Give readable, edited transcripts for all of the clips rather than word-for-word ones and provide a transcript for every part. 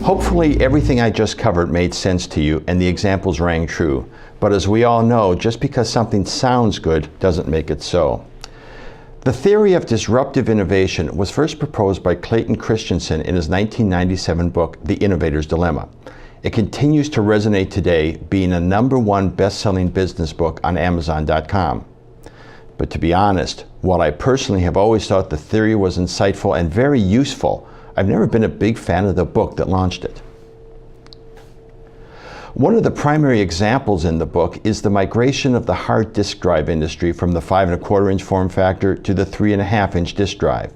Hopefully everything I just covered made sense to you and the examples rang true. But as we all know, just because something sounds good doesn't make it so. The theory of disruptive innovation was first proposed by Clayton Christensen in his 1997 book, The Innovator's Dilemma. It continues to resonate today, being a #1 best-selling business book on Amazon.com. But to be honest, while I personally have always thought the theory was insightful and very useful, I've never been a big fan of the book that launched it. One of the primary examples in the book is the migration of the hard disk drive industry from the 5¼ form factor to the 3½ disk drive.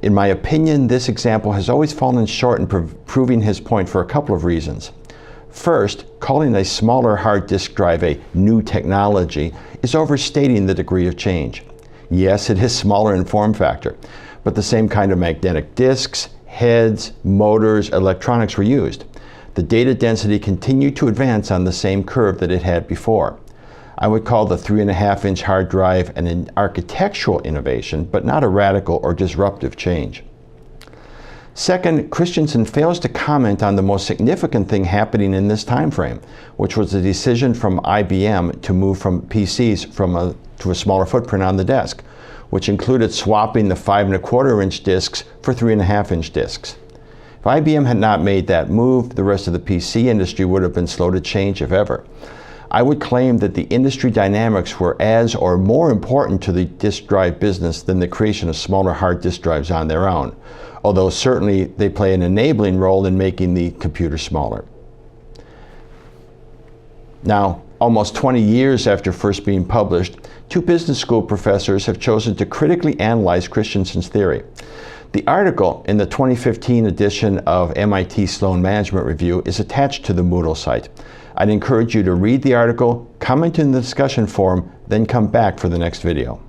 In my opinion, this example has always fallen short in proving his point for a couple of reasons. First, calling a smaller hard disk drive a new technology is overstating the degree of change. Yes, it is smaller in form factor, but the same kind of magnetic disks, heads, motors, electronics were used. The data density continued to advance on the same curve that it had before. I would call the 3½ hard drive an architectural innovation, but not a radical or disruptive change. Second, Christensen fails to comment on the most significant thing happening in this time frame, which was the decision from IBM to move from PCs to a smaller footprint on the desk, which included swapping the 5¼ disks for 3½ disks. If IBM had not made that move, the rest of the PC industry would have been slow to change, if ever. I would claim that the industry dynamics were as or more important to the disk drive business than the creation of smaller hard disk drives on their own, although certainly they play an enabling role in making the computer smaller. Now, almost 20 years after first being published, 2 business school professors have chosen to critically analyze Christensen's theory. The article in the 2015 edition of MIT Sloan Management Review is attached to the Moodle site. I'd encourage you to read the article, comment in the discussion forum, then come back for the next video.